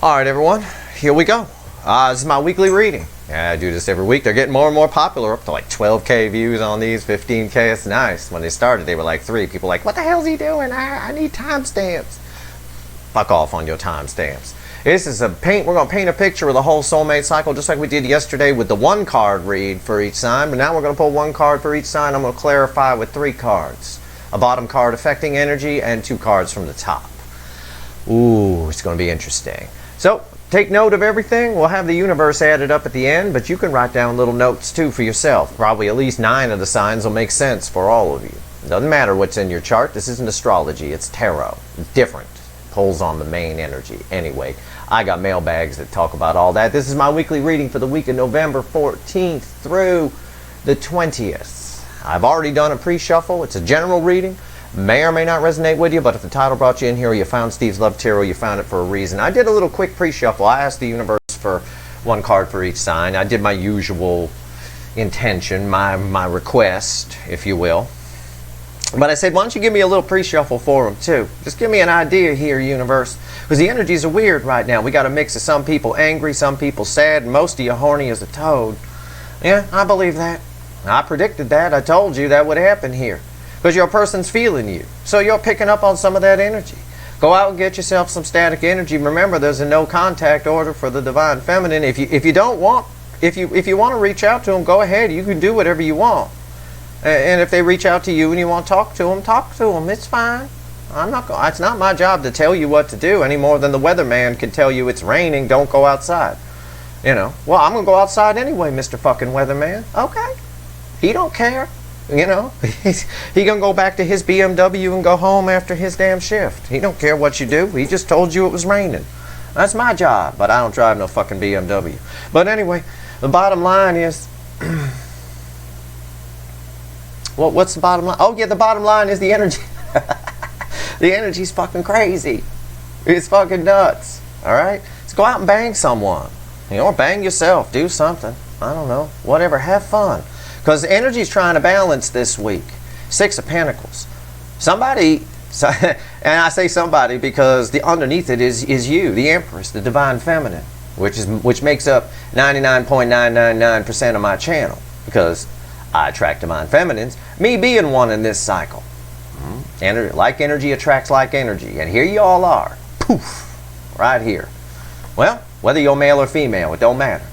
Alright everyone, here we go. This is my weekly reading. I do this every week. They're getting more and more popular, up to like 12K views on these, 15K. It's nice. When they started, they were like 3. People were like, what the hell's he doing? I need timestamps. Fuck off on your timestamps. This is a paint. We're going to paint a picture of the whole soulmate cycle, just like we did yesterday with the 1 card read for each sign. But now we're going to pull 1 card for each sign. I'm going to clarify with 3 cards. A bottom card affecting energy and 2 cards from the top. Ooh, it's going to be interesting. So, take note of everything. We'll have the universe added up at the end, but you can write down little notes too for yourself. Probably at least 9 of the signs will make sense for all of you. It doesn't matter what's in your chart. This isn't astrology. It's tarot. It's different. Pulls on the main energy. Anyway, I got mailbags that talk about all that. This is my weekly reading for the week of November 14th through the 20th. I've already done a pre-shuffle. It's a general reading. May or may not resonate with you, but if the title brought you in here, or you found Steve's Love Tarot, you found it for a reason. I did a little quick pre-shuffle. I asked the universe for 1 card for each sign. I did my usual intention, my request, if you will. But I said, why don't you give me a little pre-shuffle for them, too? Just give me an idea here, universe. Because the energies are weird right now. We got a mix of some people angry, some people sad, and most of you horny as a toad. Yeah, I believe that. I predicted that. I told you that would happen here. Because your person's feeling you. So you're picking up on some of that energy. Go out and get yourself some static energy. Remember, there's a no contact order for the divine feminine. If you don't want, if you want to reach out to them, go ahead. You can do whatever you want. And if they reach out to you and you want to talk to them. It's fine. It's not my job to tell you what to do any more than the weatherman can tell you it's raining, don't go outside. You know, well, I'm going to go outside anyway, Mr. fucking weatherman. Okay. He don't care. You know, he gonna go back to his BMW and go home after his damn shift. He don't care what you do. He just told you it was raining. That's my job, but I don't drive no fucking BMW. But anyway, the bottom line is, well, what's the bottom line? Oh yeah, the bottom line is the energy. The energy's fucking crazy. It's fucking nuts. All right, let's go out and bang someone. You know, or bang yourself. Do something. I don't know. Whatever. Have fun. Because energy's trying to balance this week. 6 of Pentacles. Somebody, and I say somebody because underneath it is you, the Empress, the Divine Feminine, which makes up 99.999% of my channel. Because I attract Divine Feminines, me being one in this cycle. Like energy attracts like energy. And here you all are. Poof. Right here. Well, whether you're male or female, it don't matter.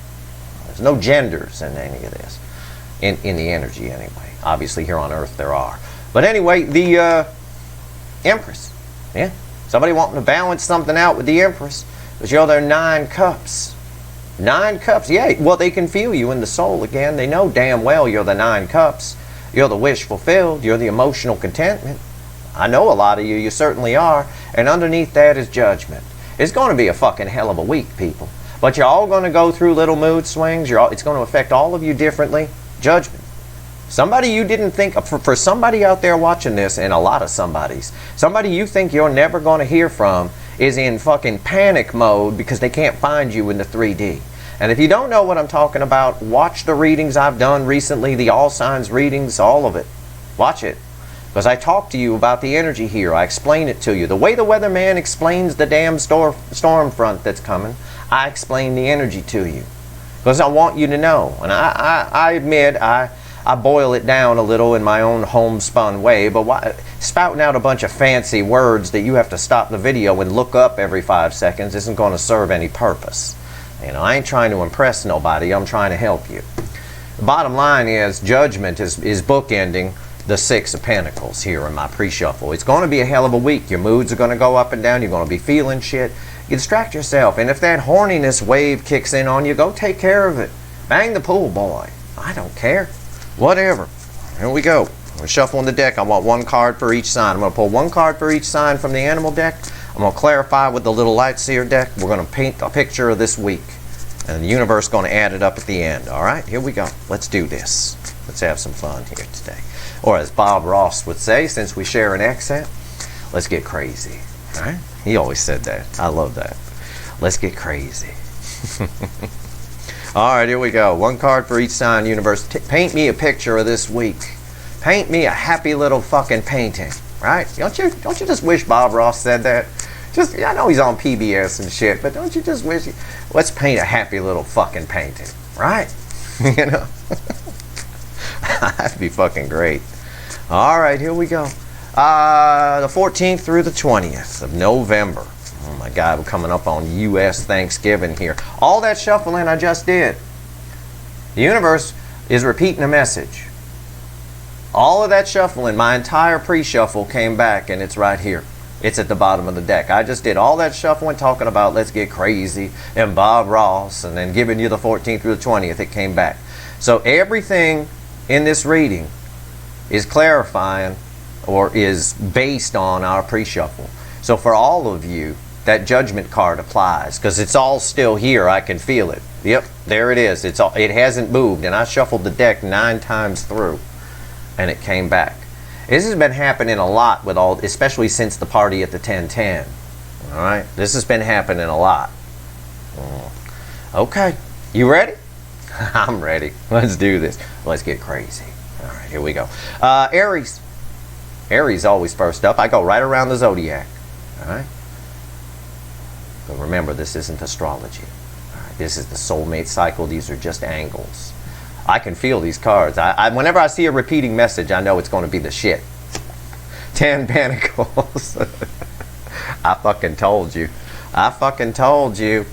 There's no genders in any of this. In the energy anyway. Obviously here on Earth there are. But anyway, the Empress. Yeah. Somebody wanting to balance something out with the Empress. Because you're their 9 cups. 9 cups. Yeah. Well, they can feel you in the soul again. They know damn well you're the 9 cups. You're the wish fulfilled. You're the emotional contentment. I know a lot of you. You certainly are. And underneath that is judgment. It's going to be a fucking hell of a week, people. But you're all going to go through little mood swings. It's going to affect all of you differently. Judgment. Somebody you didn't think, for somebody out there watching this, and a lot of somebody you think you're never going to hear from is in fucking panic mode because they can't find you in the 3D. And if you don't know what I'm talking about, watch the readings I've done recently, the all signs readings, all of it. Watch it. Because I talk to you about the energy here. I explain it to you. The way the weatherman explains the damn storm front that's coming, I explain the energy to you. Because I want you to know. And I admit I boil it down a little in my own homespun way, but spouting out a bunch of fancy words that you have to stop the video and look up every 5 seconds isn't going to serve any purpose. You know, I ain't trying to impress nobody. I'm trying to help you. The bottom line is judgment is bookending the 6 of Pentacles here in my pre-shuffle. It's going to be a hell of a week. Your moods are going to go up and down. You're going to be feeling shit. You distract yourself, and if that horniness wave kicks in on you, go take care of it. Bang the pool boy. I don't care. Whatever. Here we go. We're shuffling the deck. I want 1 card for each sign. I'm going to pull 1 card for each sign from the animal deck. I'm going to clarify with the little light seer deck. We're going to paint a picture of this week. And the universe is going to add it up at the end. All right? Here we go. Let's do this. Let's have some fun here today. Or as Bob Ross would say, since we share an accent, let's get crazy. All right? He always said that. I love that. Let's get crazy. All right, here we go. 1 card for each sign, universe. Paint me a picture of this week. Paint me a happy little fucking painting, right? Don't you just wish Bob Ross said that? Just, I know he's on PBS and shit, but don't you just wish let's paint a happy little fucking painting, right? You know? That'd be fucking great. All right, here we go. The 14th through the 20th of November. Oh my God, we're coming up on U.S. Thanksgiving here. All that shuffling I just did, the universe is repeating a message. All of that shuffling, my entire pre-shuffle came back, and it's right here. It's at the bottom of the deck. I just did all that shuffling talking about Let's Get Crazy and Bob Ross, and then giving you the 14th through the 20th. It came back. So everything in this reading is clarifying or is based on our pre-shuffle. So for all of you, that judgment card applies because it's all still here. I can feel it. Yep, there it is. It hasn't moved, and I shuffled the deck 9 times through, and it came back. This has been happening a lot with all, especially since the party at the 1010. All right, this has been happening a lot. Okay, you ready? I'm ready. Let's do this. Let's get crazy. All right, here we go. Aries. Aries always first up. I go right around the zodiac. All right. But remember, this isn't astrology. All right, this is the soulmate cycle. These are just angles. I can feel these cards. Whenever I see a repeating message, I know it's going to be the shit. 10 Pentacles. I fucking told you. I fucking told you.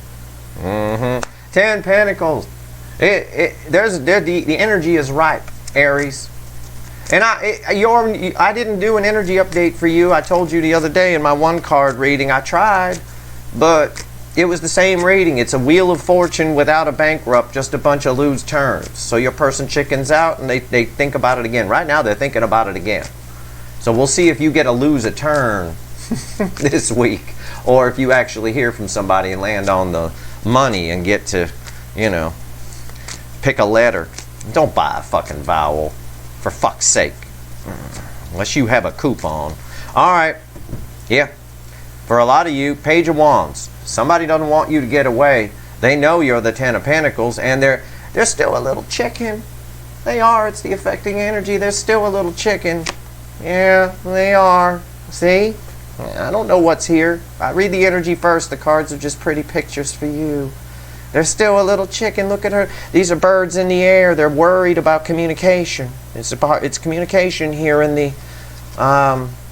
10 Pentacles. The energy is ripe, Aries. And I didn't do an energy update for you. I told you the other day in my 1 card reading, I tried, but it was the same reading. It's a wheel of fortune without a bankrupt, just a bunch of lose turns. So your person chickens out and they think about it again. Right now they're thinking about it again. So we'll see if you get a lose a turn this week, or if you actually hear from somebody and land on the money and get to, you know, pick a letter. Don't buy a fucking vowel, for fuck's sake. Unless you have a coupon. Alright. Yeah. For a lot of you, Page of Wands. Somebody doesn't want you to get away. They know you're the 10 of Pentacles, and they're still a little chicken. They are. It's the affecting energy. They're still a little chicken. Yeah, they are. See? I don't know what's here. I read the energy first. The cards are just pretty pictures for you. They're still a little chicken. Look at her. These are birds in the air. They're worried about communication. It's communication here in the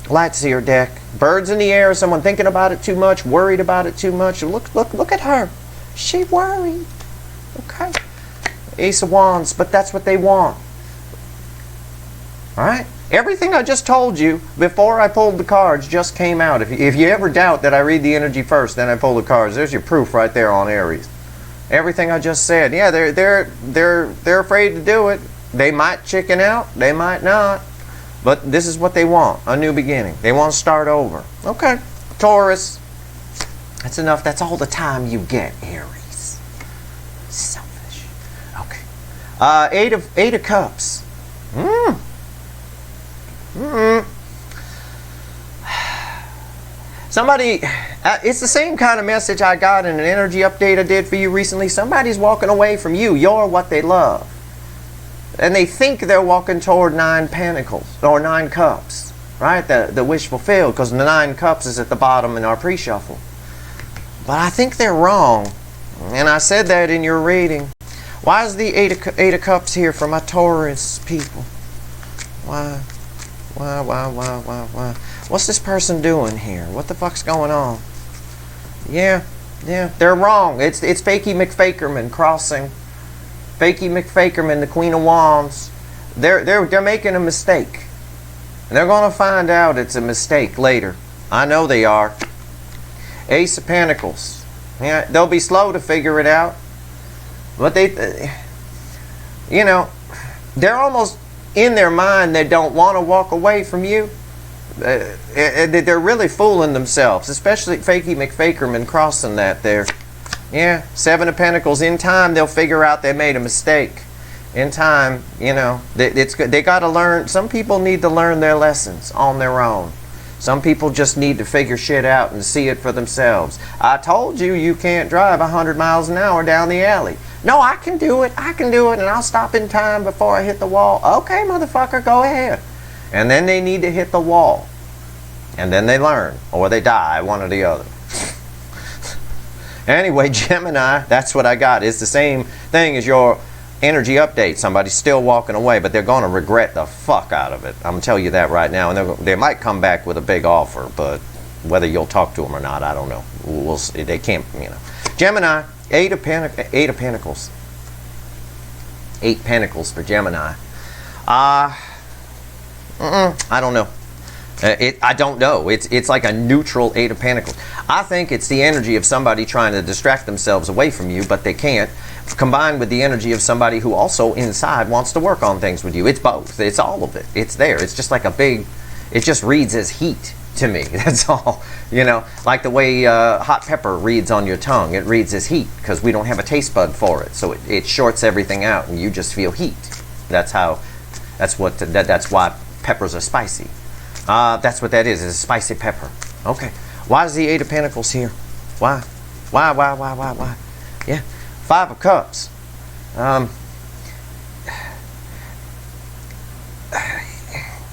Lightseer deck. Birds in the air. Someone thinking about it too much, worried about it too much. Look at her. She worried. Okay. Ace of Wands, but that's what they want. All right. Everything I just told you before I pulled the cards just came out. If you ever doubt that I read the energy first, then I pull the cards. There's your proof right there on Aries. Everything I just said. Yeah, they're afraid to do it. They might chicken out. They might not. But this is what they want. A new beginning. They want to start over. Okay. Taurus. That's enough. That's all the time you get, Aries. Selfish. Okay. Eight of Cups. Somebody, it's the same kind of message I got in an energy update I did for you recently. Somebody's walking away from you. You're what they love. And they think they're walking toward 9 Pentacles or 9 Cups, right? The wish fulfilled, because the 9 Cups is at the bottom in our pre-shuffle. But I think they're wrong. And I said that in your reading. Why is the Eight of Cups here for my Taurus people? Why? What's this person doing here? What the fuck's going on? Yeah, they're wrong. It's Fakey McFakerman crossing. Fakey McFakerman, the Queen of Wands. They're making a mistake. And they're going to find out it's a mistake later. I know they are. Ace of Pentacles. Yeah, they'll be slow to figure it out. But you know, they're almost in their mind, they don't want to walk away from you. They're really fooling themselves, especially Fakey McFakerman crossing that there. Yeah, 7 of Pentacles. In time, they'll figure out they made a mistake. In time, you know, they got to learn. Some people need to learn their lessons on their own. Some people just need to figure shit out and see it for themselves. I told you you can't drive 100 miles an hour down the alley. No, I can do it, and I'll stop in time before I hit the wall. Okay, motherfucker, go ahead. And then they need to hit the wall. And then they learn, or they die, one or the other. Anyway, Gemini, that's what I got. It's the same thing as your energy update. Somebody's still walking away, but they're going to regret the fuck out of it. I'm going to tell you that right now. And they might come back with a big offer, but whether you'll talk to them or not, I don't know. We'll see. They can't, you know. Gemini, Eight of Pentacles. 8 Pentacles for Gemini. I don't know. I don't know. It's like a neutral 8 of Pentacles. I think it's the energy of somebody trying to distract themselves away from you, but they can't, combined with the energy of somebody who also inside wants to work on things with you. It's both. It's all of it. It's there. It's just like a big, it just reads as heat to me. That's all. You know, like the way hot pepper reads on your tongue. It reads as heat because we don't have a taste bud for it. So it shorts everything out and you just feel heat. That's why peppers are spicy. That's what that is. It's a spicy pepper. Okay. Why is the 8 of Pentacles here? Why? Why? Yeah. 5 of Cups.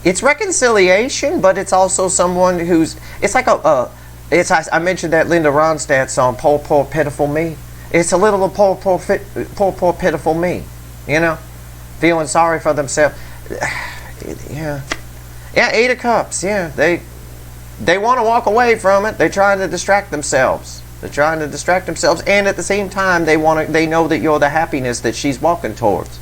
It's reconciliation, but it's also someone who's, it's like I mentioned that Linda Ronstadt song, Poor, Poor, Pitiful Me. It's a little of poor, poor, pitiful me. You know? Feeling sorry for themselves. Yeah. Yeah, 8 of Cups. Yeah, they want to walk away from it. They're trying to distract themselves. And at the same time, they know that you're the happiness that she's walking towards.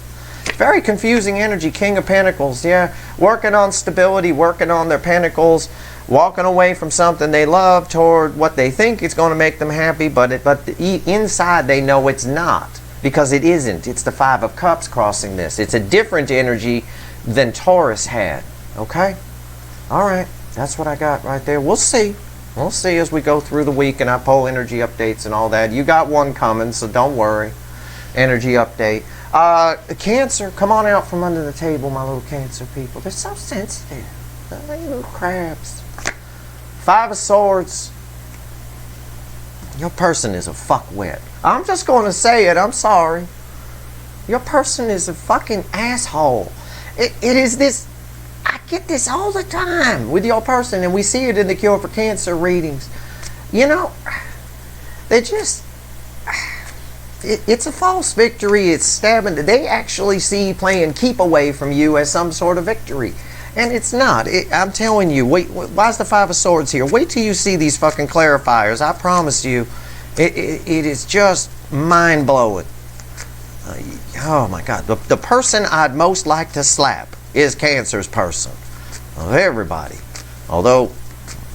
Very confusing energy. King of Pentacles. Yeah, working on stability, working on their pentacles, walking away from something they love toward what they think is going to make them happy, but inside they know it's not, because it isn't. It's the 5 of Cups crossing this. It's a different energy than Taurus had. Okay? Alright. That's what I got right there. We'll see. We'll see as we go through the week and I pull energy updates and all that. You got one coming, so don't worry. Energy update. Cancer, come on out from under the table, my little Cancer people. They're so sensitive. They're little crabs. 5 of Swords. Your person is a fuckwit. I'm just going to say it. I'm sorry. Your person is a fucking asshole. It is this. I get this all the time with your person, and we see it in the Cure for Cancer readings. You know, they just, it's a false victory. It's stabbing. They actually see playing keep away from you as some sort of victory. And it's not. I'm telling you, wait, why's the 5 of Swords here? Wait till you see these fucking clarifiers. I promise you, it is just mind-blowing. Oh my God. The person I'd most like to slap is Cancer's person. Of everybody. Although,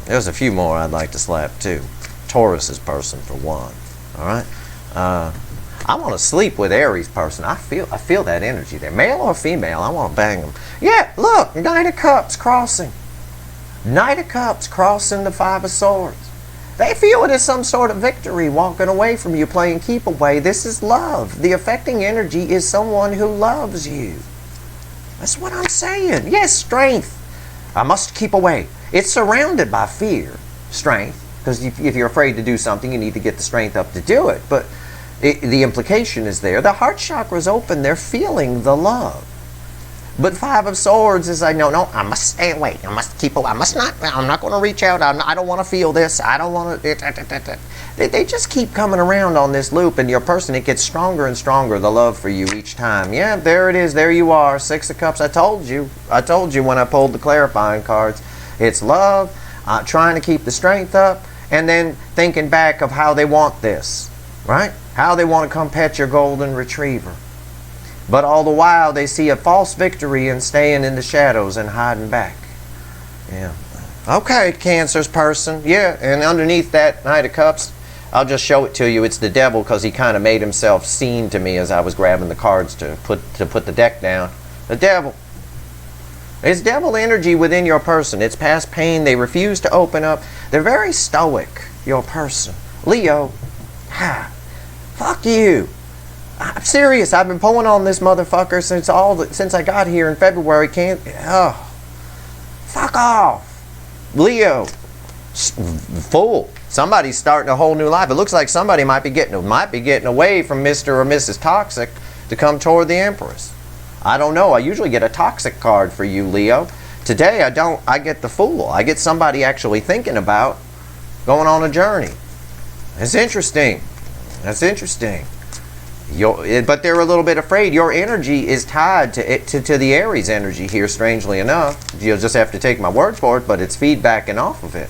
there's a few more I'd like to slap too. Taurus's person for one. Alright? I want to sleep with Aries person. I feel that energy there. Male or female, I want to bang them. Yeah, look, Knight of Cups crossing. Knight of Cups crossing the 5 of Swords. They feel it as some sort of victory, walking away from you, playing keep away. This is love. The affecting energy is someone who loves you. That's what I'm saying. Yes, strength. I must keep away. It's surrounded by fear, strength. Because if you're afraid to do something, you need to get the strength up to do it. But the implication is there. The heart chakra's open. They're feeling the love. But 5 of Swords is like, no, I must stay away. I must keep away. I'm not going to reach out. I don't want to feel this. I don't want to. They just keep coming around on this loop, and your person, it gets stronger and stronger, the love for you each time. Yeah, there it is. There you are. 6 of Cups. I told you when I pulled the clarifying cards. It's love, trying to keep the strength up, and then thinking back of how they want this, right? How they want to come pet your golden retriever. But all the while, they see a false victory in staying in the shadows and hiding back. Yeah. Okay, Cancer's person. Yeah, and underneath that Knight of Cups, I'll just show it to you. It's the devil, because he kind of made himself seen to me as I was grabbing the cards to put the deck down. The devil. It's devil energy within your person. It's past pain. They refuse to open up. They're very stoic, your person. Leo, fuck you. I'm serious. I've been pulling on this motherfucker since I got here in February. Fuck off. Leo, fool. Somebody's starting a whole new life. It looks like somebody might be getting away from Mr. or Mrs. Toxic to come toward the Empress. I don't know. I usually get a toxic card for you, Leo. Today I don't. I get the Fool. I get somebody actually thinking about going on a journey. It's interesting. That's interesting. But they're a little bit afraid. Your energy is tied to the Aries energy here, strangely enough. You'll just have to take my word for it, but it's feedbacking off of it.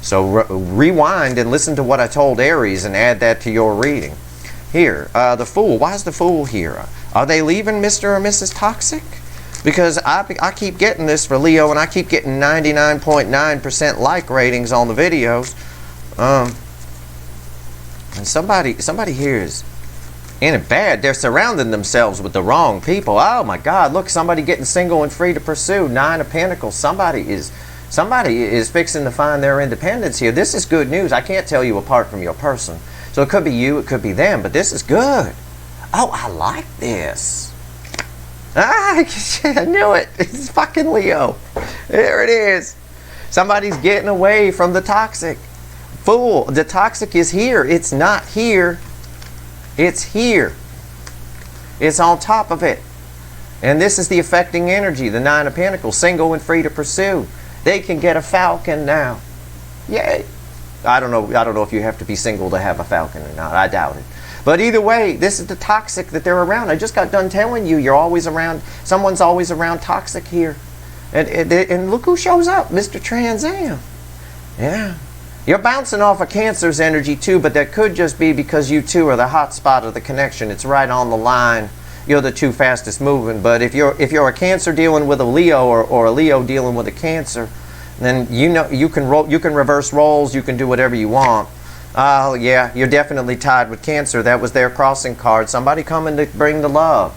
So rewind and listen to what I told Aries and add that to your reading. Here, the Fool. Why is the Fool here? Are they leaving Mr. or Mrs. Toxic? Because I keep getting this for Leo, and I keep getting 99.9% like ratings on the videos. And somebody here is in it bad. They're surrounding themselves with the wrong people. Oh my God, look, somebody getting single and free to pursue. 9 of Pentacles. Somebody is fixing to find their independence here. This is good news. I can't tell you apart from your person. So it could be you, it could be them, but this is good. Oh, I like this. I knew it. It's fucking Leo. There it is. Somebody's getting away from the toxic. Fool. The toxic is here. It's not here. It's here. It's on top of it. And this is the affecting energy, the 9 of Pentacles, single and free to pursue. They can get a falcon now. Yay. I don't know if you have to be single to have a falcon or not. I doubt it. But either way, this is the toxic that they're around. I just got done telling you, you're always around, someone's always around toxic here. And look who shows up, Mr. Trans Am. Yeah. You're bouncing off of Cancer's energy too, but that could just be because you two are the hot spot of the connection. It's right on the line. You're the two fastest moving. But if you're a Cancer dealing with a Leo or a Leo dealing with a Cancer, then you can reverse roles. You can do whatever you want. Yeah, you're definitely tied with Cancer. That was their crossing card. Somebody coming to bring the love.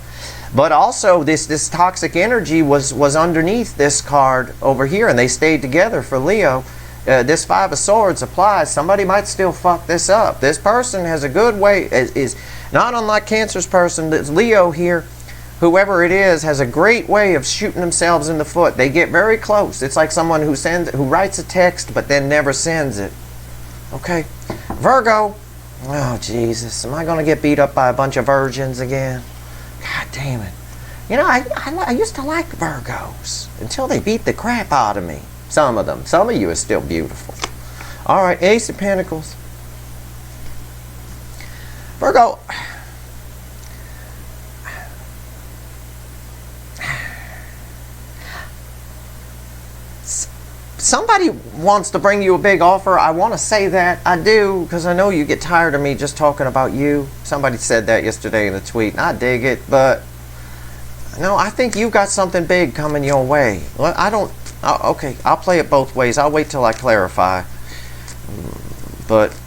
But also this toxic energy was underneath this card over here, and they stayed together for Leo. This 5 of Swords applies. Somebody might still fuck this up. This person has a good way, is not unlike Cancer's person. This Leo here, whoever it is, has a great way of shooting themselves in the foot. They get very close. It's like someone who writes a text but then never sends it. Okay, Virgo. Oh Jesus, am I going to get beat up by a bunch of virgins again? God damn it. You know, I used to like Virgos until they beat the crap out of me. Some of them. Some of you are still beautiful. All right, Ace of Pentacles. Virgo. Somebody wants to bring you a big offer. I want to say that. I do, because I know you get tired of me just talking about you. Somebody said that yesterday in a tweet, and I dig it, but no, I think you got something big coming your way. Well, I don't... okay, I'll play it both ways. I'll wait till I clarify. But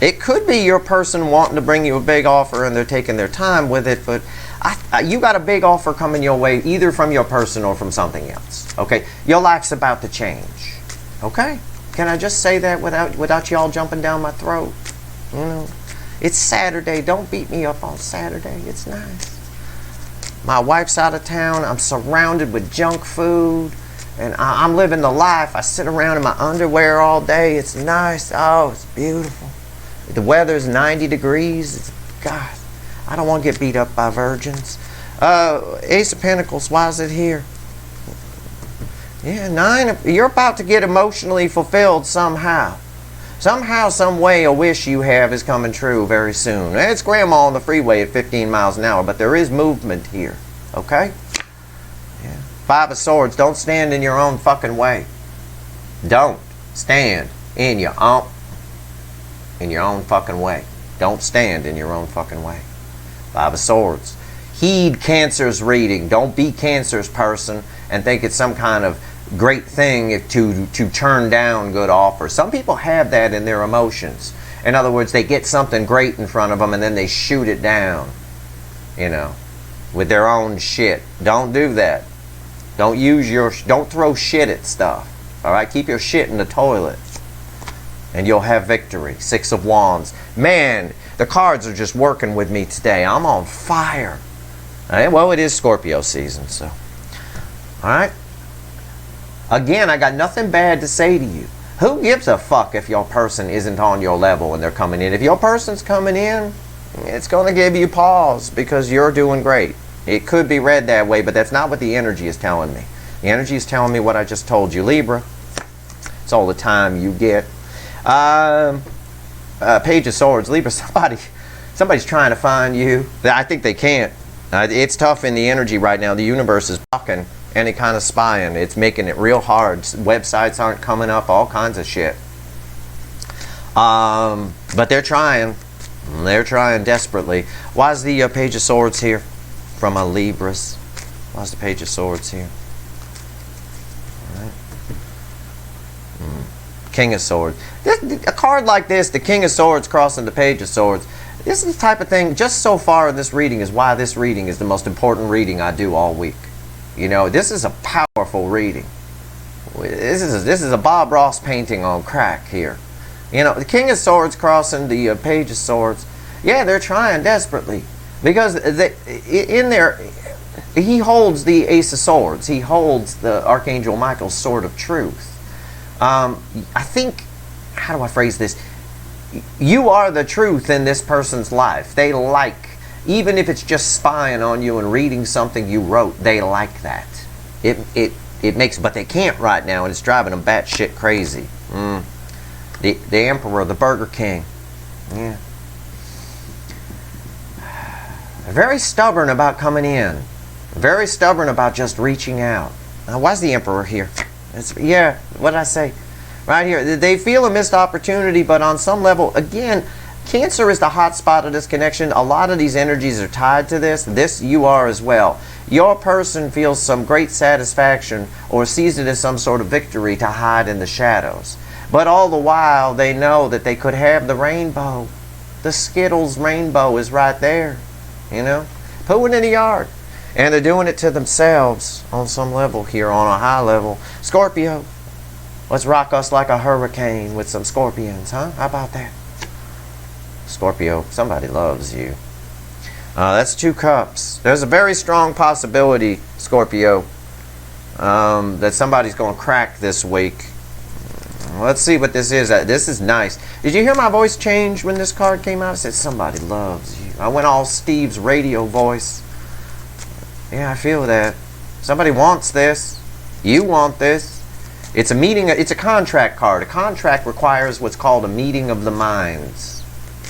it could be your person wanting to bring you a big offer and they're taking their time with it, but you got a big offer coming your way either from your person or from something else. Okay, your life's about to change. Okay, can I just say that without y'all jumping down my throat? You know, it's Saturday. Don't beat me up on Saturday. It's nice. My wife's out of town. I'm surrounded with junk food. And I'm living the life. I sit around in my underwear all day. It's nice. Oh, it's beautiful. The weather's 90 degrees. God, I don't want to get beat up by virgins. Ace of Pentacles, why is it here? Yeah, you're about to get emotionally fulfilled somehow. Somehow, some way, a wish you have is coming true very soon. It's grandma on the freeway at 15 miles an hour, but there is movement here. Okay? 5 of Swords, don't stand in your own fucking way. Don't stand in your own fucking way. Don't stand in your own fucking way. 5 of Swords. Heed Cancer's reading. Don't be Cancer's person and think it's some kind of great thing to turn down good offers. Some people have that in their emotions. In other words, they get something great in front of them and then they shoot it down. You know, with their own shit. Don't do that. Don't throw shit at stuff. All right, keep your shit in the toilet, and you'll have victory. 6 of Wands. Man, the cards are just working with me today. I'm on fire. All right, well, it is Scorpio season, so. All right. Again, I got nothing bad to say to you. Who gives a fuck if your person isn't on your level and they're coming in? If your person's coming in, it's going to give you pause because you're doing great. It could be read that way, but that's not what the energy is telling me. The energy is telling me what I just told you. Libra, it's all the time you get. Page of Swords. Libra, Somebody's trying to find you. I think they can't. It's tough in the energy right now. The universe is blocking any kind of spying. It's making it real hard. Websites aren't coming up, all kinds of shit. But they're trying. They're trying desperately. Why is the Page of Swords here from a Libras? Why is the Page of Swords here? All right. King of Swords. A card like this, the King of Swords crossing the Page of Swords, this is the type of thing, just so far in this reading, is why this reading is the most important reading I do all week. You know, this is a powerful reading. This is a Bob Ross painting on crack here. You know, the King of Swords crossing the Page of Swords. Yeah, they're trying desperately. Because in there, he holds the Ace of Swords. He holds the Archangel Michael's Sword of Truth. I think, how do I phrase this? You are the truth in this person's life. They like, even if it's just spying on you and reading something you wrote, they like that. It makes, but they can't right now, and it's driving them batshit crazy. The Emperor, the Burger King. Yeah. They're very stubborn about coming in. Very stubborn about just reaching out. Now, why's the Emperor here? Yeah, what did I say? Right here. They feel a missed opportunity, but on some level, again, Cancer is the hot spot of this connection. A lot of these energies are tied to this. This you are as well. Your person feels some great satisfaction or sees it as some sort of victory to hide in the shadows. But all the while, they know that they could have the rainbow. The Skittles rainbow is right there. You know? Put it in the yard. And they're doing it to themselves on some level here, on a high level. Scorpio, let's rock us like a hurricane with some scorpions, huh? How about that? Scorpio, somebody loves you. That's 2 cups. There's a very strong possibility, Scorpio, that somebody's going to crack this week. Let's see what this is. This is nice. Did you hear my voice change when this card came out? I said, somebody loves you. I went all Steve's radio voice. Yeah, I feel that. Somebody wants this. You want this. It's a meeting. It's a contract card. A contract requires what's called a meeting of the minds.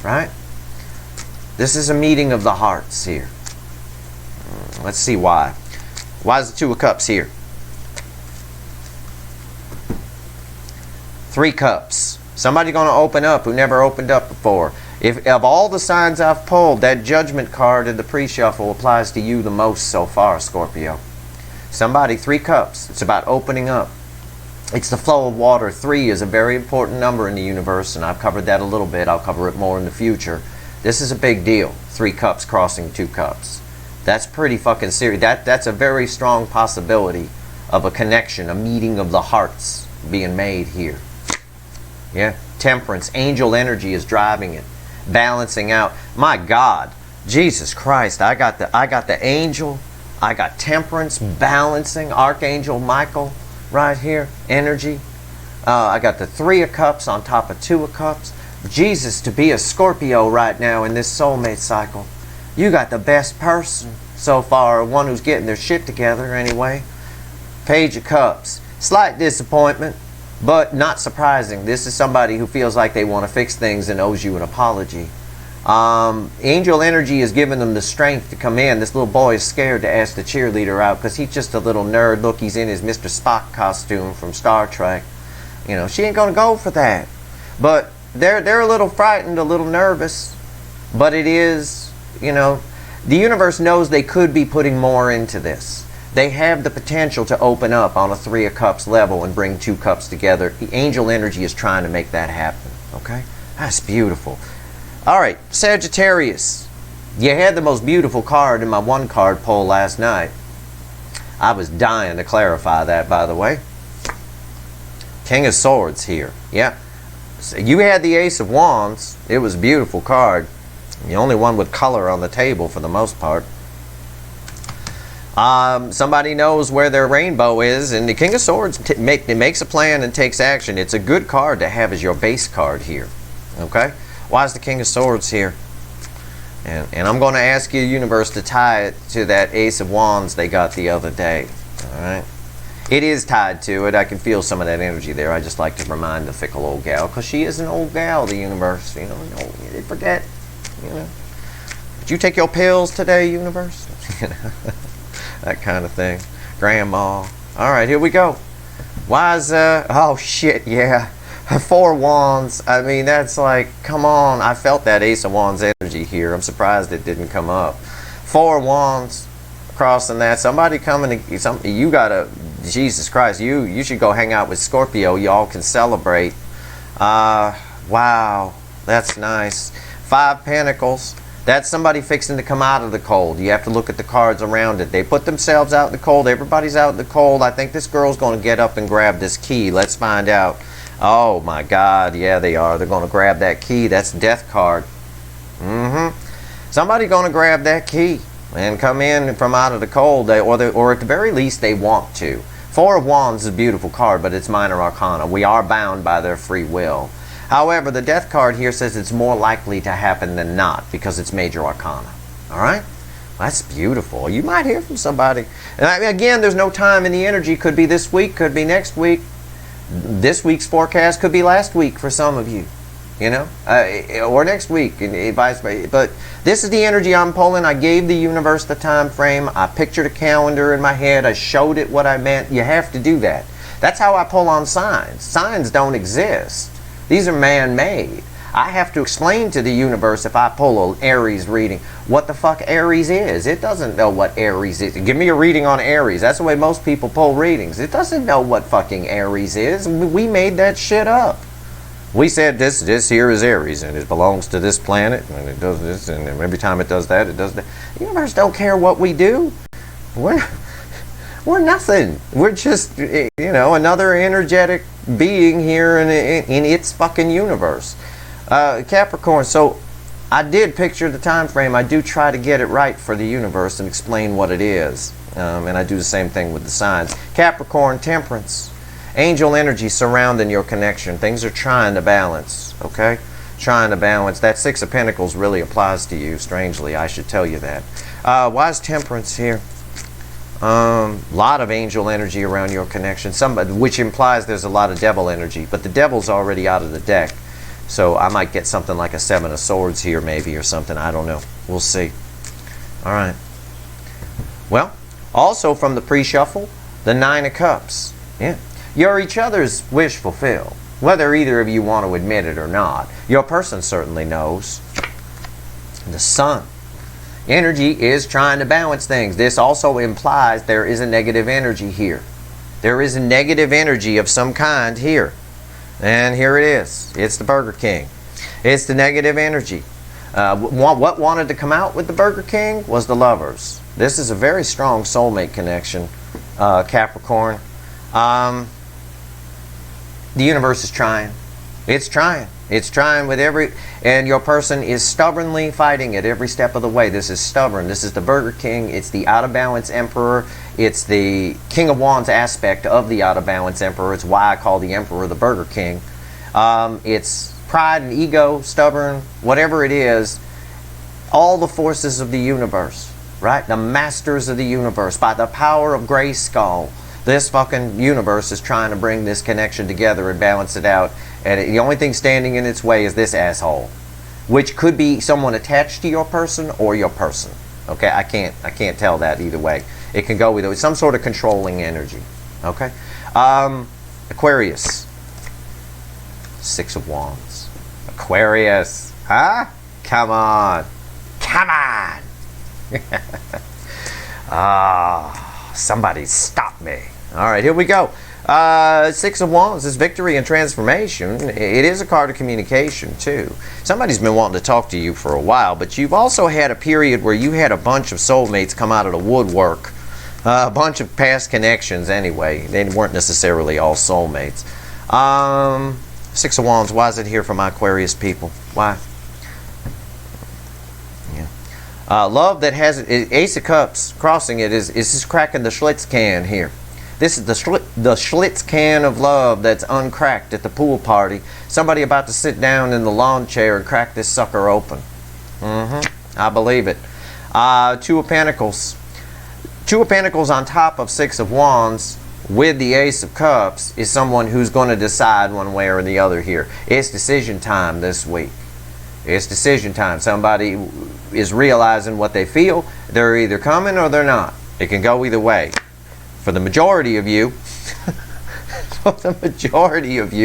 Right? This is a meeting of the hearts here. Let's see why. Why is the 2 of Cups here? 3 cups. Somebody going to open up who never opened up before. If of all the signs I've pulled, that Judgment card in the pre-shuffle applies to you the most so far, Scorpio. Somebody, 3 cups. It's about opening up. It's the flow of water. 3 is a very important number in the universe, and I've covered that a little bit. I'll cover it more in the future. This is a big deal. 3 cups crossing 2 cups. That's pretty fucking serious. That's a very strong possibility of a connection, a meeting of the hearts being made here. Yeah, Temperance, angel energy is driving it, balancing out. My God, Jesus Christ! I got the angel, I got Temperance balancing, Archangel Michael right here, energy. I got the 3 of Cups on top of 2 of Cups. Jesus, to be a Scorpio right now in this soulmate cycle, you got the best person so far, one who's getting their shit together anyway. Page of Cups, slight disappointment. But not surprising. This is somebody who feels like they want to fix things and owes you an apology. Angel energy is giving them the strength to come in. This little boy is scared to ask the cheerleader out because he's just a little nerd. Look, he's in his Mr. Spock costume from Star Trek. You know, she ain't going to go for that. But they're a little frightened, a little nervous. But it is, you know, the universe knows they could be putting more into this. They have the potential to open up on a 3 of Cups level and bring 2 cups together. The angel energy is trying to make that happen. Okay? That's beautiful. All right, Sagittarius. You had the most beautiful card in my 1 card poll last night. I was dying to clarify that, by the way. King of Swords here. Yeah. So you had the Ace of Wands. It was a beautiful card. The only one with color on the table for the most part. Somebody knows where their rainbow is, and the King of Swords makes a plan and takes action. It's a good card to have as your base card here. Okay? Why is the King of Swords here? And I'm going to ask you, universe, to tie it to that Ace of Wands they got the other day. Alright? It is tied to it. I can feel some of that energy there. I just like to remind the fickle old gal, because she is an old gal, the universe. You know, they forget. You know. Did you take your pills today, universe? That kind of thing. Grandma. All right, here we go. Wise, oh shit, yeah. 4 wands. I mean, that's like, come on. I felt that Ace of Wands energy here. I'm surprised it didn't come up. 4 wands crossing that. Somebody coming to, you gotta, Jesus Christ, you should go hang out with Scorpio. Y'all can celebrate. Wow, that's nice. 5 Pentacles. That's somebody fixing to come out of the cold. You have to look at the cards around it. They put themselves out in the cold. Everybody's out in the cold. I think this girl's going to get up and grab this key. Let's find out. Oh my God, yeah they are. They're going to grab that key. That's Death card. Somebody going to grab that key and come in from out of the cold, or at the very least they want to. 4 of Wands is a beautiful card, but it's minor arcana. We are bound by their free will. However, the Death card here says it's more likely to happen than not because it's major arcana. All right? That's beautiful. You might hear from somebody. And again, there's no time in the energy. Could be this week, could be next week. This week's forecast could be last week for some of you. You know? Or next week, and vice versa. But this is the energy I'm pulling. I gave the universe the time frame. I pictured a calendar in my head. I showed it what I meant. You have to do that. That's how I pull on signs. Signs don't exist. These are man-made. I have to explain to the universe if I pull an Aries reading what the fuck Aries is. It doesn't know what Aries is. Give me a reading on Aries. That's the way most people pull readings. It doesn't know what fucking Aries is. We made that shit up. We said this here is Aries and it belongs to this planet and it does this and every time it does that, it does that. The universe don't care what we do. We're nothing. We're just, you know, another energetic being here in its fucking universe. Capricorn, so I did picture the time frame. I do try to get it right for the universe and explain what it is. And I do the same thing with the signs. Capricorn, Temperance. Angel energy surrounding your connection. Things are trying to balance, okay? Trying to balance. That 6 of Pentacles really applies to you, strangely. I should tell you that. Why is Temperance here? Lot of angel energy around your connection, which implies there's a lot of devil energy, but the devil's already out of the deck, so I might get something like a 7 of Swords here maybe or something. I don't know. We'll see. All right. Well, also from the pre-shuffle, the 9 of Cups. Yeah, you're each other's wish fulfilled, whether either of you want to admit it or not. Your person certainly knows. The Sun. Energy is trying to balance things. This also implies there is a negative energy here. There is a negative energy of some kind here. And here it is. It's the Burger King. It's the negative energy. What wanted to come out with the Burger King was the Lovers. This is a very strong soulmate connection, Capricorn. The universe is trying. It's trying. It's trying with and your person is stubbornly fighting it every step of the way. This is stubborn. This is the Burger King. It's the out of balance Emperor. It's the King of Wands aspect of the out of balance Emperor. It's why I call the Emperor the Burger King. It's pride and ego, stubborn, whatever it is. All the forces of the universe, right? The masters of the universe, by the power of Grayskull. This fucking universe is trying to bring this connection together and balance it out. And the only thing standing in its way is this asshole, which could be someone attached to your person or your person. Okay, I can't tell that either way. It can go either way. Some sort of controlling energy. Okay, Aquarius. 6 of Wands. Aquarius, huh? Come on, come on. Somebody stop me. All right, here we go. 6 of Wands is victory and transformation. It is a card of communication too. Somebody's been wanting to talk to you for a while, but you've also had a period where you had a bunch of soulmates come out of the woodwork. A bunch of past connections anyway. They weren't necessarily all soulmates. 6 of Wands, why is it here for my Aquarius people? Why? Yeah. Love that has Ace of Cups crossing it is just cracking the Schlitz can here. This is the Schlitz can of love that's uncracked at the pool party. Somebody about to sit down in the lawn chair and crack this sucker open. I believe it. 2 of Pentacles. 2 of Pentacles on top of 6 of Wands with the Ace of Cups is someone who's going to decide one way or the other here. It's decision time this week. It's decision time. Somebody, is realizing what they feel. They're either coming or they're not. It can go either way. For the majority of you,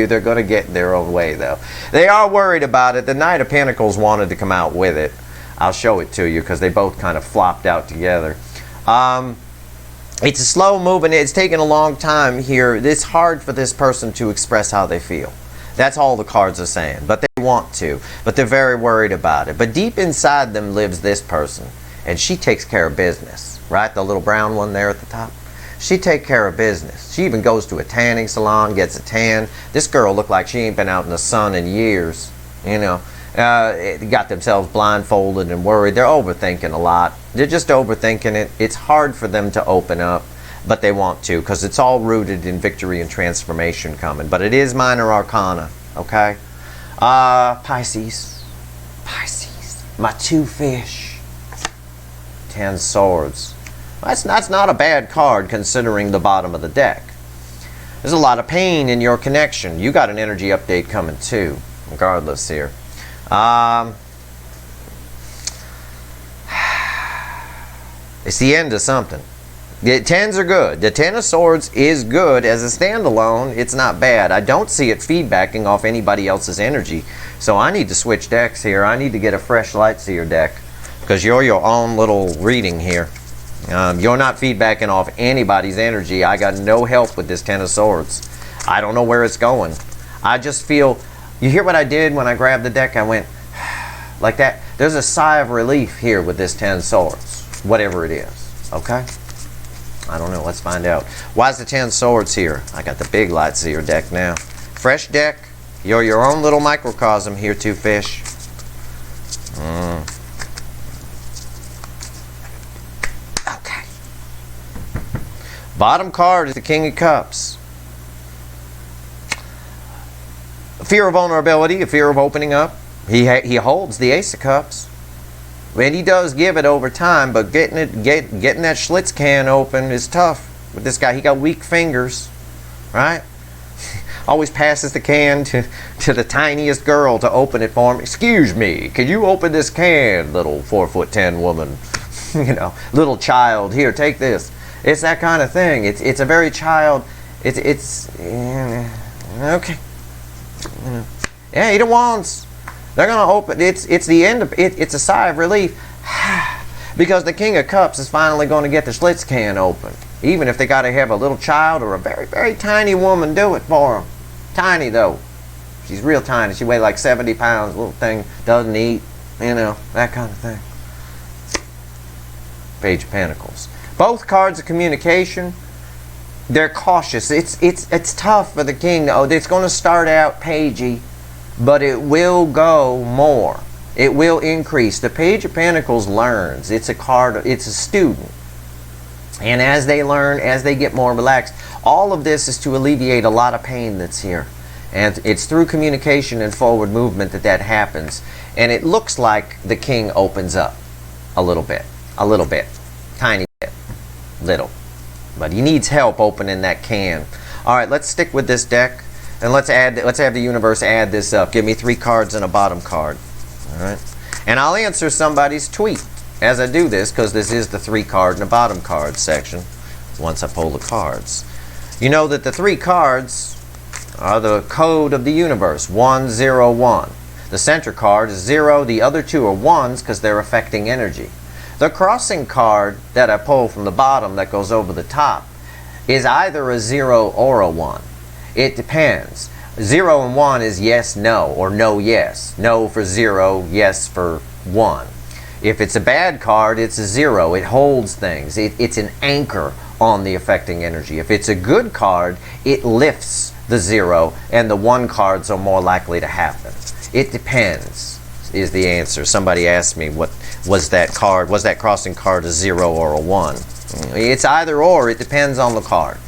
they're going to get in their own way, though. They are worried about it. The Knight of Pentacles wanted to come out with it. I'll show it to you because they both kind of flopped out together. It's a slow moving. It's taken a long time here. It's hard for this person to express how they feel. That's all the cards are saying. But they want to. But they're very worried about it. But deep inside them lives this person. And she takes care of business. Right? The little brown one there at the top. She takes care of business. She even goes to a tanning salon, gets a tan. This girl looked like she ain't been out in the sun in years. You know. Got themselves blindfolded and worried. They're overthinking a lot. They're just overthinking it. It's hard for them to open up, but they want to because it's all rooted in victory and transformation coming. But it is minor arcana, okay? Pisces. Pisces. My two fish. 10 swords. That's not a bad card considering the bottom of the deck. There's a lot of pain in your connection. You got an energy update coming too, regardless here. It's the end of something. The 10s are good. The 10 of Swords is good. As a standalone, it's not bad. I don't see it feedbacking off anybody else's energy. So I need to switch decks here. I need to get a fresh Lightseer deck. Because you're your own little reading here. You're not feedbacking off anybody's energy. I got no help with this 10 of Swords. I don't know where it's going. I just feel... You hear what I did when I grabbed the deck? I went like that. There's a sigh of relief here with this 10 swords. Whatever it is. Okay? I don't know. Let's find out. Why is the 10 swords here? I got the big Lightseer deck now. Fresh deck. You're your own little microcosm here too, fish. Okay. Bottom card is the King of Cups. A fear of vulnerability, a fear of opening up. He holds the Ace of Cups. And he does give it over time, but getting that Schlitz can open is tough. With this guy, he got weak fingers, right? Always passes the can to the tiniest girl to open it for him. Excuse me, can you open this can, little 4'10" woman? You know, little child. Here, take this. It's that kind of thing. It's a very child. It's okay. Yeah, Eight of Wands. They're gonna open. It's the end of it. It's a sigh of relief because the King of Cups is finally going to get the Schlitz can open. Even if they got to have a little child or a very, very tiny woman do it for them. Tiny though. She's real tiny. She weighs like 70 pounds. Little thing, doesn't eat. You know, that kind of thing. Page of Pentacles. Both cards of communication. They're cautious. It's tough for the King. Oh, it's going to start out pagey, but it will go more. It will increase. The Page of Pentacles learns. It's a card. It's a student. And as they learn, as they get more relaxed, all of this is to alleviate a lot of pain that's here. And it's through communication and forward movement that happens. And it looks like the King opens up a little bit. A little bit. Tiny bit. Little. But he needs help opening that can. All right, let's stick with this deck. And let's have the universe add this up. Give me 3 cards and a bottom card. All right. And I'll answer somebody's tweet as I do this, because this is the 3 card and a bottom card section once I pull the cards. You know that the 3 cards are the code of the universe. 1, 0, 1. The center card is 0. The other 2 are 1s because they're affecting energy. The crossing card that I pull from the bottom that goes over the top is either a 0 or a 1. It depends. 0 and 1 is yes, no, or no, yes. No for 0, yes for 1. If it's a bad card, it's a 0. It holds things. It's an anchor on the affecting energy. If it's a good card, it lifts the 0, and the 1 cards are more likely to happen. It depends, is the answer. Somebody asked me, what was that card? Was that crossing card a 0 or a 1? It's either or. It depends on the card.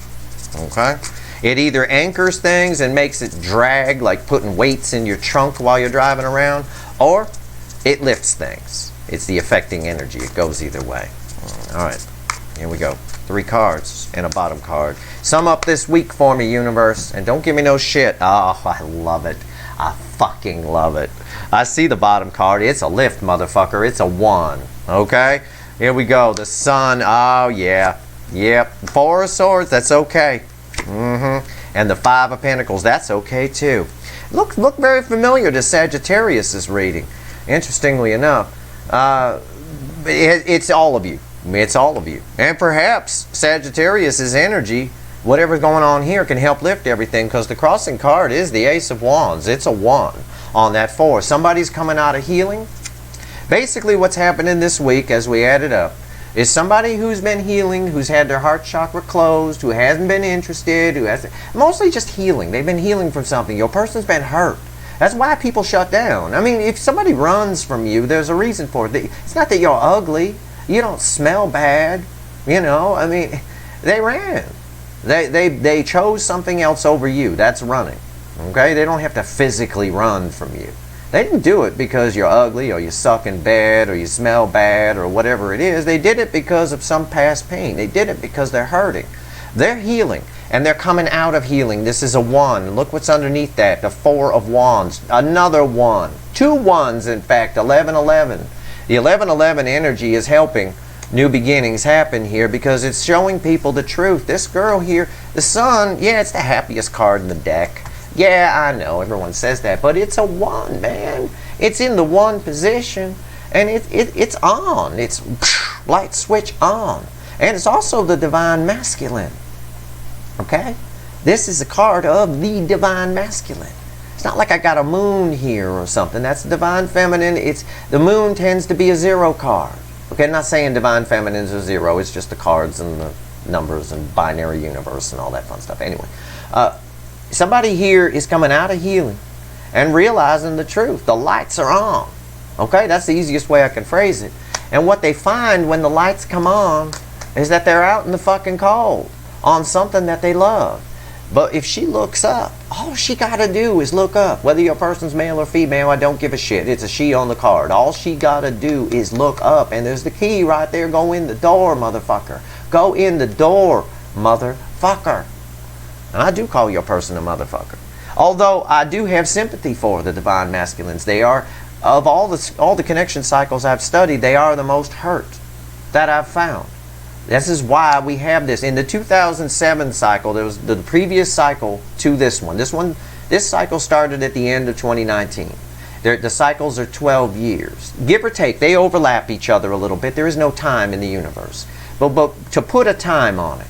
Okay? It either anchors things and makes it drag, like putting weights in your trunk while you're driving around, or it lifts things. It's the affecting energy. It goes either way. All right. Here we go. 3 cards and a bottom card. Sum up this week for me, universe, and don't give me no shit. Oh, I love it. I fucking love it. I see the bottom card. It's a lift, motherfucker. It's a 1. Okay? Here we go. The Sun. Oh, yeah. Yep. 4 of Swords. That's okay. And the 5 of Pentacles. That's okay, too. Look very familiar to Sagittarius' reading. Interestingly enough. It's all of you. It's all of you. And perhaps Sagittarius' energy, whatever's going on here, can help lift everything, because the crossing card is the Ace of Wands. It's a 1 on that 4. Somebody's coming out of healing. Basically what's happening this week, as we add it up, is somebody who's been healing, who's had their heart chakra closed, who hasn't been interested, who has mostly just healing. They've been healing from something. Your person's been hurt. That's why people shut down. I mean, if somebody runs from you, there's a reason for it. It's not that you're ugly. You don't smell bad. You know, I mean, they ran. They chose something else over you. That's running. Okay? They don't have to physically run from you. They didn't do it because you're ugly or you suck in bed or you smell bad or whatever it is. They did it because of some past pain. They did it because they're hurting. They're healing, and they're coming out of healing. This is a 1. Look what's underneath that, the 4 of Wands. Another 1. 2 1s, in fact, 11-11. The 11-11 energy is helping new beginnings happen here, because it's showing people the truth. This girl here, the Sun, yeah, it's the happiest card in the deck. Yeah, I know, everyone says that, but it's a 1, man. It's in the 1 position, and it's on. It's light switch on. And it's also the Divine Masculine. Okay? This is a card of the Divine Masculine. It's not like I got a moon here or something. That's the Divine Feminine. The moon tends to be a 0 card. Okay, I'm not saying Divine Feminine's a 0. It's just the cards and the numbers and binary universe and all that fun stuff. Anyway, somebody here is coming out of healing and realizing the truth. The lights are on. Okay, that's the easiest way I can phrase it. And what they find when the lights come on is that they're out in the fucking cold on something that they love. But if she looks up, all she got to do is look up. Whether your person's male or female, I don't give a shit. It's a she on the card. All she got to do is look up. And there's the key right there. Go in the door, motherfucker. Go in the door, motherfucker. And I do call your person a motherfucker. Although I do have sympathy for the Divine Masculines. They are, of all the connection cycles I've studied, they are the most hurt that I've found. This is why we have this. In the 2007 cycle, there was the previous cycle to this one. This cycle started at the end of 2019. The cycles are 12 years. Give or take, they overlap each other a little bit. There is no time in the universe. But to put a time on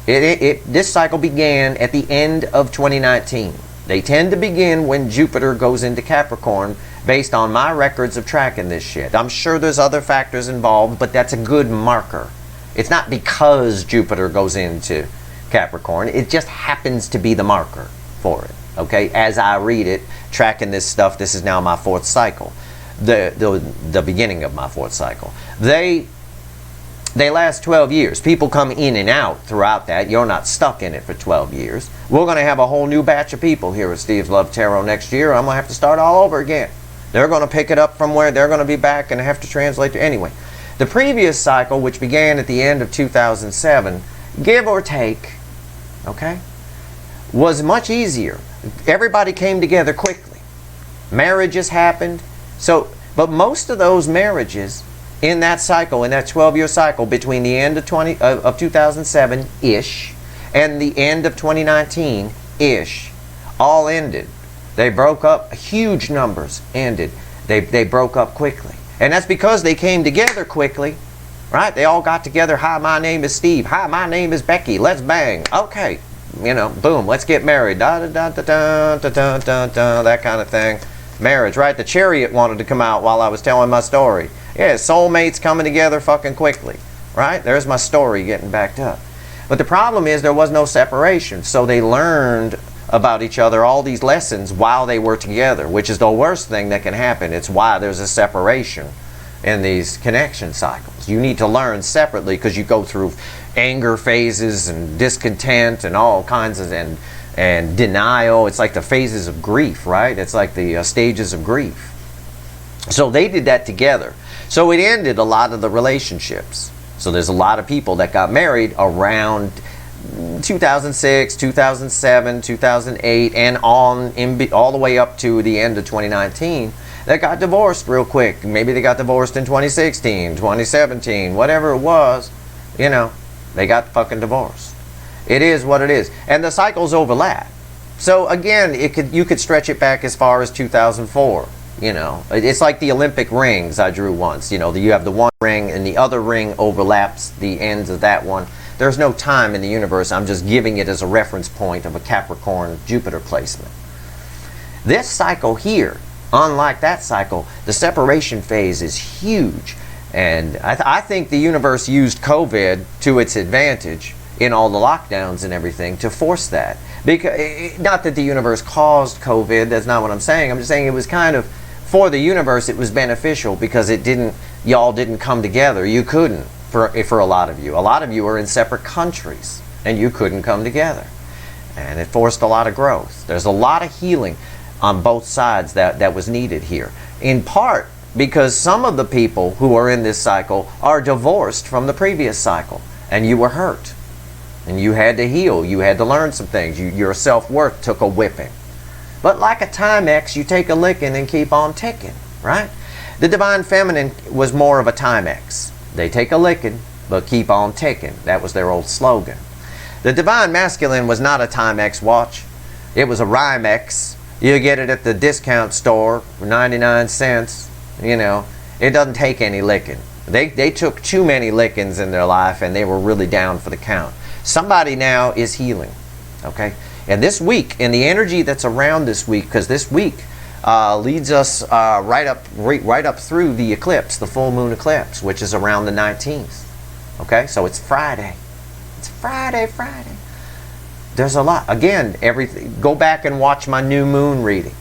it, this cycle began at the end of 2019. They tend to begin when Jupiter goes into Capricorn, based on my records of tracking this shit. I'm sure there's other factors involved, but that's a good marker. It's not because Jupiter goes into Capricorn. It just happens to be the marker for it. Okay? As I read it, tracking this stuff, this is now my 4th cycle. The beginning of my 4th cycle. They last 12 years. People come in and out throughout that. You're not stuck in it for 12 years. We're going to have a whole new batch of people here at Steve's Love Tarot next year. I'm going to have to start all over again. They're going to pick it up from where they're going to be back and have to translate to. Anyway, the previous cycle, which began at the end of 2007, give or take, okay, was much easier. Everybody came together quickly. Marriages happened. But most of those marriages in that cycle, in that 12-year cycle, between the end of 2007-ish and the end of 2019-ish, all ended. They broke up. Huge numbers ended. They broke up quickly. And that's because they came together quickly, right? They all got together. Hi, my name is Steve. Hi, my name is Becky. Let's bang. Okay. You know, boom, let's get married. Da da da da da da da da da, that kind of thing. Marriage, right? The Chariot wanted to come out while I was telling my story. Yeah, soulmates coming together fucking quickly, right? There's my story getting backed up. But the problem is there was no separation, so they learned about each other, all these lessons while they were together, which is the worst thing that can happen. It's why there's a separation in these connection cycles. You need to learn separately because you go through anger phases and discontent and all kinds of, and denial. It's like the phases of grief, right? It's like the stages of grief. So they did that together. So it ended a lot of the relationships. So there's a lot of people that got married around 2006, 2007, 2008, and all the way up to the end of 2019 that got divorced real quick. Maybe they got divorced in 2016, 2017, whatever it was, you know, they got fucking divorced. It is what it is. And the cycles overlap. So again, you could stretch it back as far as 2004. You know, it's like the Olympic rings I drew once. You know, you have the one ring and the other ring overlaps the ends of that one. There's no time in the universe. I'm just giving it as a reference point of a Capricorn Jupiter placement. This cycle here, unlike that cycle, the separation phase is huge. And I think the universe used COVID to its advantage in all the lockdowns and everything to force that. Because, not that the universe caused COVID, that's not what I'm saying. I'm just saying it was kind of, for the universe, it was beneficial because y'all didn't come together. You couldn't, for a lot of you. A lot of you are in separate countries, and you couldn't come together. And it forced a lot of growth. There's a lot of healing on both sides that was needed here. In part, because some of the people who are in this cycle are divorced from the previous cycle, and you were hurt. And you had to heal. You had to learn some things. Your self-worth took a whipping. But like a Timex, you take a licking and keep on ticking, right? The Divine Feminine was more of a Timex. They take a licking, but keep on ticking. That was their old slogan. The Divine Masculine was not a Timex watch. It was a Rhymex. You get it at the discount store for 99 cents. You know, it doesn't take any licking. They took too many lickings in their life, and they were really down for the count. Somebody now is healing, okay? And this week, and the energy that's around this week, because this week leads us right up through the eclipse, the full moon eclipse, which is around the 19th, okay? So it's Friday. It's Friday. There's a lot. Again, go back and watch my new moon reading,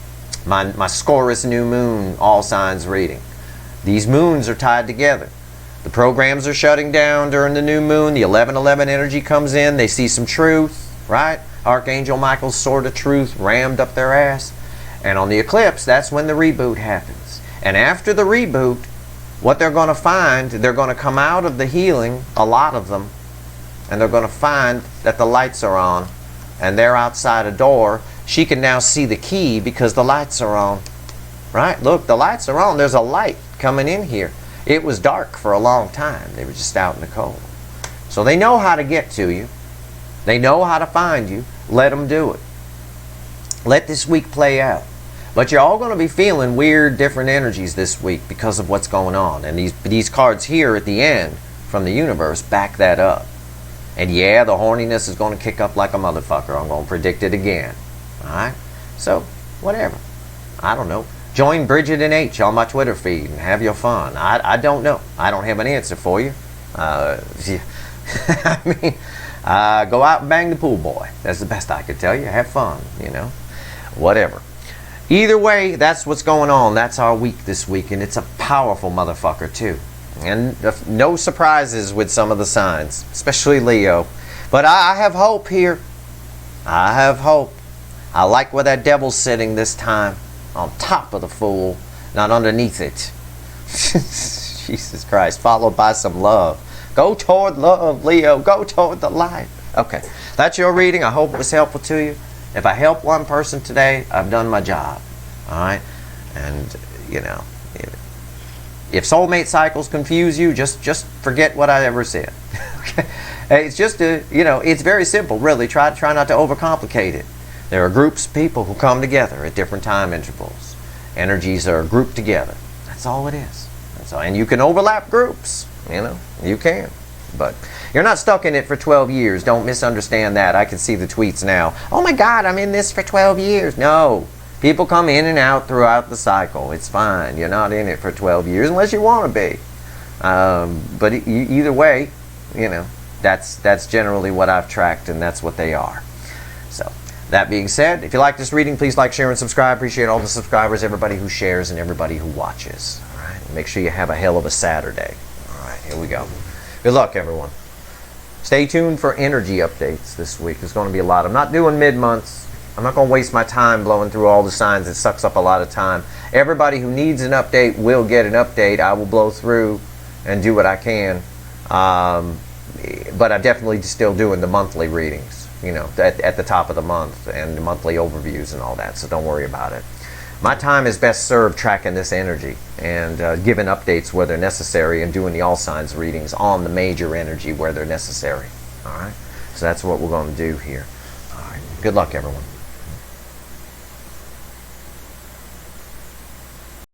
my Scorus new moon, all signs reading. These moons are tied together. The programs are shutting down during the new moon. The 11/11 energy comes in. They see some truth, right? Archangel Michael's sword of truth rammed up their ass. And on the eclipse, that's when the reboot happens. And after the reboot, what they're going to find, they're going to come out of the healing, a lot of them, and they're going to find that the lights are on, and they're outside a door. She can now see the key because the lights are on, right? Look, the lights are on. There's a light coming in here. It was dark for a long time. They were just out in the cold. So they know how to get to you. They know how to find you. Let them do it. Let this week play out. But you're all going to be feeling weird, different energies this week because of what's going on. And these cards here at the end from the universe back that up. And yeah, the horniness is going to kick up like a motherfucker. I'm going to predict it again. Alright? So, whatever. I don't know. Join Bridget and H on my Twitter feed and have your fun. I don't know. I don't have an answer for you. I mean, go out and bang the pool boy. That's the best I could tell you. Have fun, you know. Whatever. Either way, that's what's going on. That's our week this week, and it's a powerful motherfucker too. And no surprises with some of the signs, especially Leo. But I have hope here. I have hope. I like where that devil's sitting this time. On top of the fool, not underneath it. Jesus Christ. Followed by some love. Go toward love, Leo. Go toward the light. Okay. That's your reading. I hope it was helpful to you. If I help one person today, I've done my job. Alright? And, you know, if soulmate cycles confuse you, just forget what I ever said. Okay? It's just, it's very simple, really. Try not to overcomplicate it. There are groups of people who come together at different time intervals. Energies are grouped together. That's all it is. That's all. And you can overlap groups. You can. But you're not stuck in it for 12 years. Don't misunderstand that. I can see the tweets now. Oh my God, I'm in this for 12 years. No. People come in and out throughout the cycle. It's fine. You're not in it for 12 years unless you want to be. But either way, that's generally what I've tracked, and that's what they are. So, that being said, if you like this reading, please like, share, and subscribe. Appreciate all the subscribers, everybody who shares, and everybody who watches. All right? Make sure you have a hell of a Saturday. All right, here we go. Good luck, everyone. Stay tuned for energy updates this week. There's going to be a lot. I'm not doing mid-months. I'm not going to waste my time blowing through all the signs. It sucks up a lot of time. Everybody who needs an update will get an update. I will blow through and do what I can. but I'm definitely still doing the monthly readings, you know, at the top of the month, and the monthly overviews and all that, so don't worry about it. My time is best served tracking this energy and giving updates where they're necessary, and doing the all signs readings on the major energy where they're necessary. All right, so that's what we're going to do here. All right, good luck, everyone.